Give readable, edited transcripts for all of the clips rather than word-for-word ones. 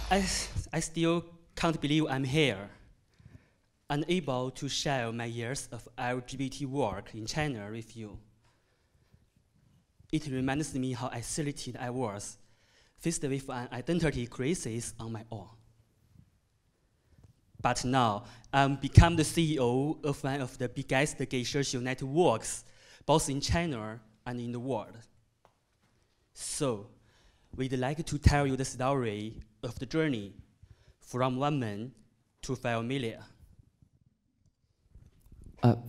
I, I still can't believe I'm here, unable to share my years of LGBT work in China with you. It reminds me how isolated I was, faced with an identity crisis on my own. But now, I'm become the CEO of one of the biggest gay social networks, both in China and in the world. So, we'd like to tell you the story of the journey from 1 man to 5 million.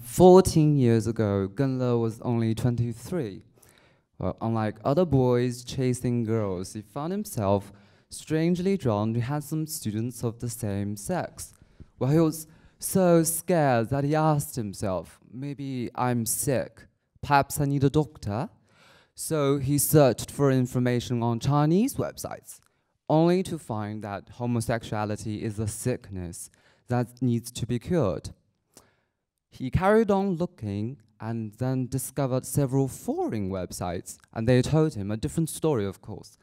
14 years ago, Geng Les was only 23. Well, unlike other boys chasing girls, he found himself strangely drawn to handsome students of the same sex. Well, he was so scared that he asked himself, maybe I'm sick, perhaps I need a doctor. So he searched for information on Chinese websites, only to find that homosexuality is a sickness that needs to be cured. He carried on looking and then discovered several foreign websites, and they told him a different story, of course.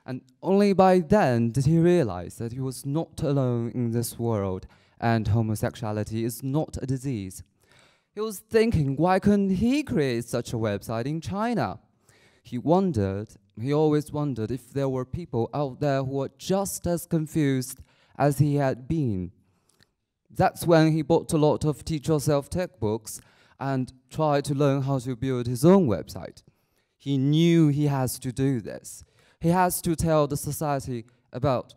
And only by then did he realize that he was not alone in this world, and homosexuality is not a disease. He was thinking, why couldn't he create such a website in China? He always wondered if there were people out there who were just as confused as he had been. That's when he bought a lot of Teach Yourself textbooks and tried to learn how to build his own website. He knew he has to do this. He has to tell the society about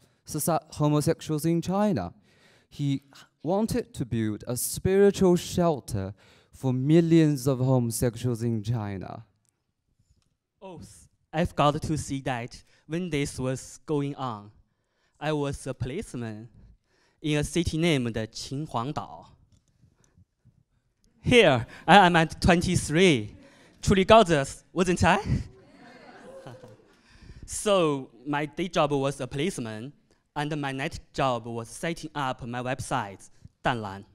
homosexuals in China. He wanted to build a spiritual shelter for millions of homosexuals in China. Oh, I've got to see that when this was going on, I was a policeman in a city named Qinhuangdao. Here, I am at 23. Truly gorgeous, wasn't I? So, my day job was a policeman, and my night job was setting up my website, Danlan.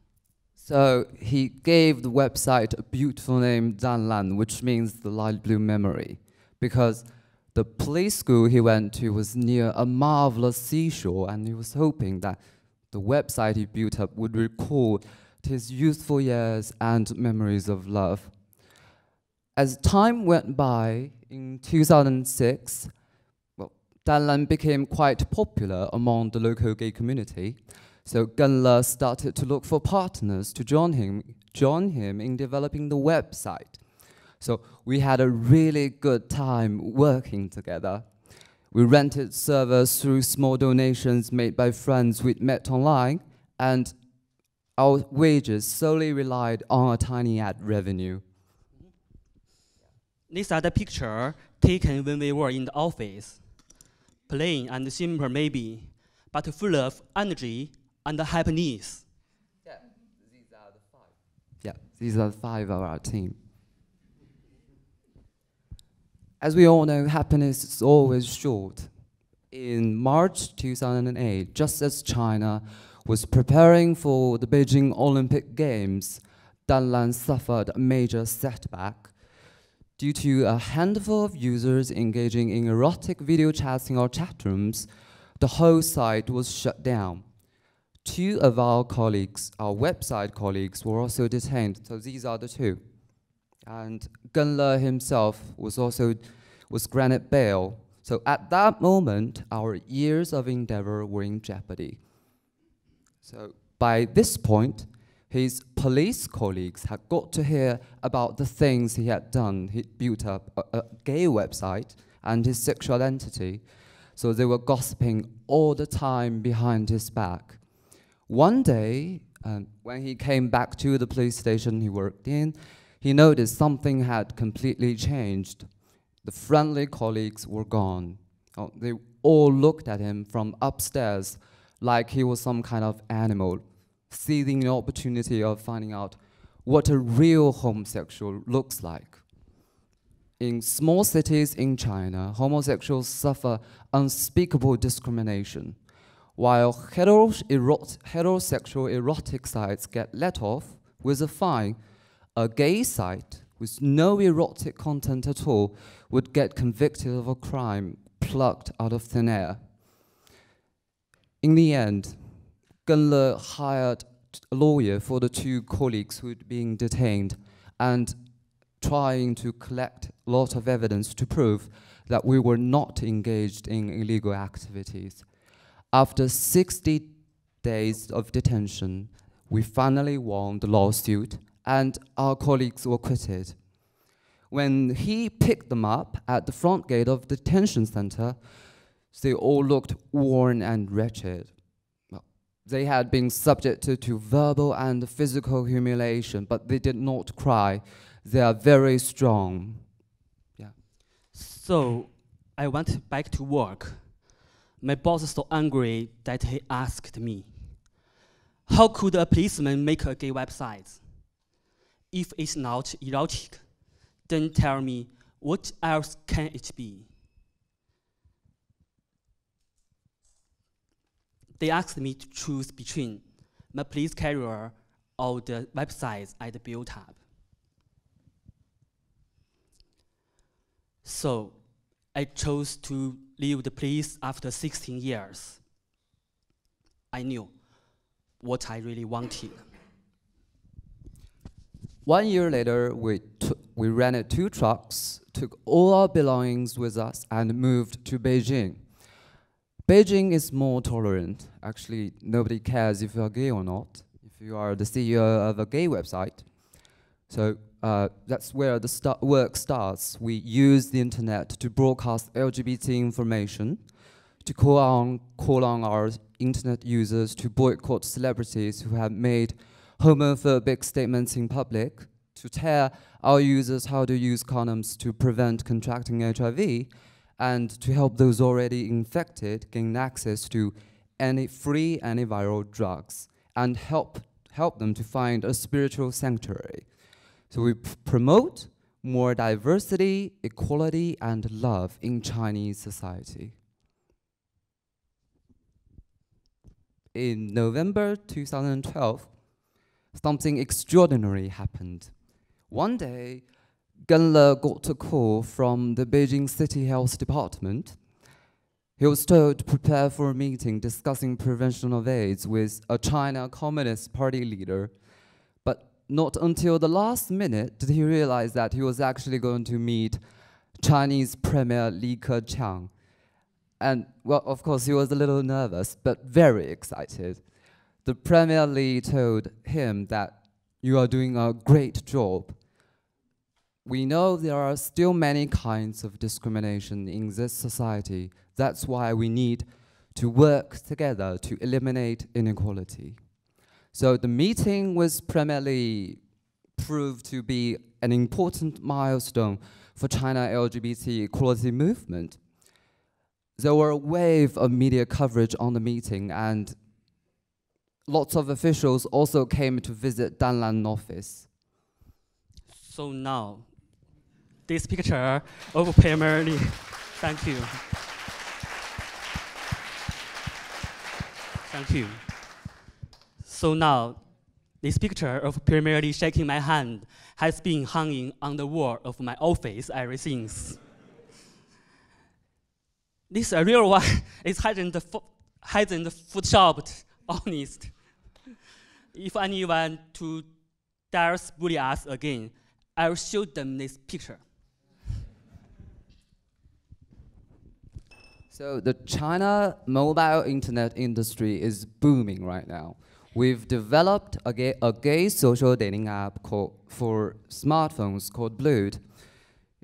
So he gave the website a beautiful name, Danlan, which means the light blue memory, because the police school he went to was near a marvelous seashore, and he was hoping that the website he built up would record his youthful years and memories of love. As time went by, in 2006, Danlan became quite popular among the local gay community. So Geng Les started to look for partners to join him in developing the website. So we had a really good time working together. We rented servers through small donations made by friends we'd met online, and our wages solely relied on a tiny ad revenue. These are the pictures taken when we were in the office. Plain and simple maybe, but full of energy and happiness. Yeah, these are the 5. Yeah, these are the 5 of our team. As we all know, happiness is always short. In March 2008, just as China was preparing for the Beijing Olympic Games, Danlan suffered a major setback. Due to a handful of users engaging in erotic video chats in our chat rooms, the whole site was shut down. 2 of our colleagues, our website colleagues, were also detained, so these are the 2. And Geng Les himself was granted bail. So at that moment, our years of endeavor were in jeopardy. So by this point, his police colleagues had got to hear about the things he had done. He built up a gay website and his sexual identity. So they were gossiping all the time behind his back. One day, when he came back to the police station he worked in, he noticed something had completely changed. The friendly colleagues were gone. They all looked at him from upstairs like he was some kind of animal, seizing the opportunity of finding out what a real homosexual looks like. In small cities in China, homosexuals suffer unspeakable discrimination. While heterosexual erotic sites get let off with a fine, a gay site with no erotic content at all would get convicted of a crime plucked out of thin air. In the end, Geng Les hired a lawyer for the two colleagues who had been detained and trying to collect a lot of evidence to prove that we were not engaged in illegal activities. After 60 days of detention, we finally won the lawsuit and our colleagues were acquitted. When he picked them up at the front gate of the detention center, they all looked worn and wretched. Well, they had been subjected to verbal and physical humiliation, but they did not cry. They are very strong. Yeah. So I went back to work. My boss was so angry that he asked me, how could a policeman make a gay website? If it's not erotic, then tell me, what else can it be? They asked me to choose between my police career or the websites I'd built up. So I chose to leave the police after 16 years. I knew what I really wanted. 1 year later, we rented 2 trucks, took all our belongings with us, and moved to Beijing. Beijing is more tolerant. Actually, nobody cares if you're gay or not, if you are the CEO of a gay website. So that's where the work starts. We use the internet to broadcast LGBT information, to call on our internet users to boycott celebrities who have made homophobic statements in public, to tell our users how to use condoms to prevent contracting HIV, and to help those already infected gain access to free antiviral drugs, and help them to find a spiritual sanctuary. So we promote more diversity, equality, and love in Chinese society. In November 2012, something extraordinary happened. One day, Geng Les got a call from the Beijing City Health Department. He was told to prepare for a meeting discussing prevention of AIDS with a China Communist Party leader. But not until the last minute did he realize that he was actually going to meet Chinese Premier Li Keqiang. And, well, of course, he was a little nervous, but very excited. The Premier Li told him that you are doing a great job. We know there are still many kinds of discrimination in this society. That's why we need to work together to eliminate inequality. So the meeting with Premier Li proved to be an important milestone for China LGBT equality movement. There were a wave of media coverage on the meeting, and lots of officials also came to visit Danlan office. So now, this picture of Premier Li. Thank you. Thank you. So now, this picture of Premier Li shaking my hand has been hanging on the wall of my office ever since. This real one hasn't photoshopped, honest. If anyone dares bully us again, I'll show them this picture. So the China mobile internet industry is booming right now. We've developed a gay social dating app for smartphones called Blued.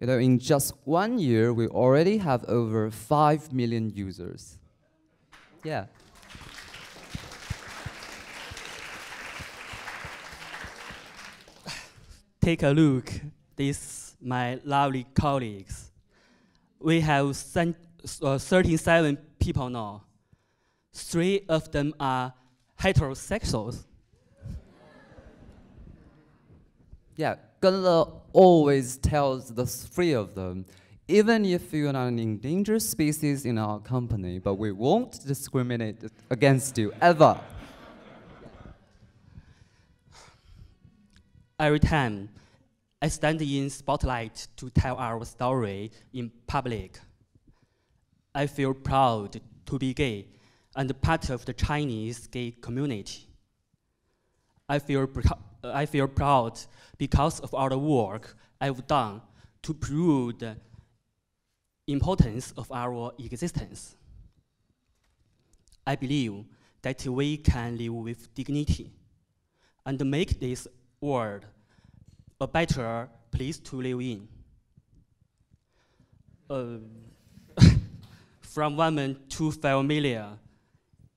You know, in just 1 year, we already have over 5 million users. Yeah. Take a look. These my lovely colleagues. We have 37 people now. 3 of them are heterosexuals. Yeah, Geng Les always tells the 3 of them, even if you're an endangered species in our company, but we won't discriminate against you, ever. Every time I stand in spotlight to tell our story in public, I feel proud to be gay and part of the Chinese gay community. I feel proud because of all the work I've done to prove the importance of our existence. I believe that we can live with dignity and make this world a better place to live in. From 1 to 5 million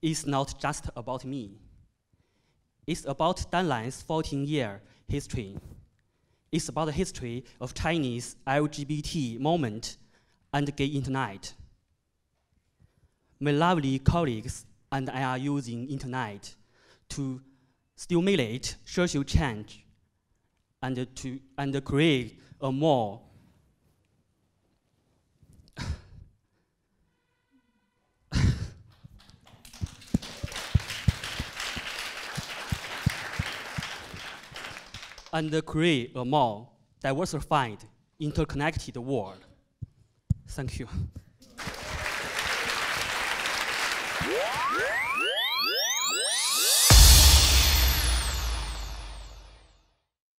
is not just about me. It's about Danlan's 14-year history. It's about the history of Chinese LGBT movement and gay internet. My lovely colleagues and I are using internet to stimulate social change and create a more diversified, interconnected world. Thank you.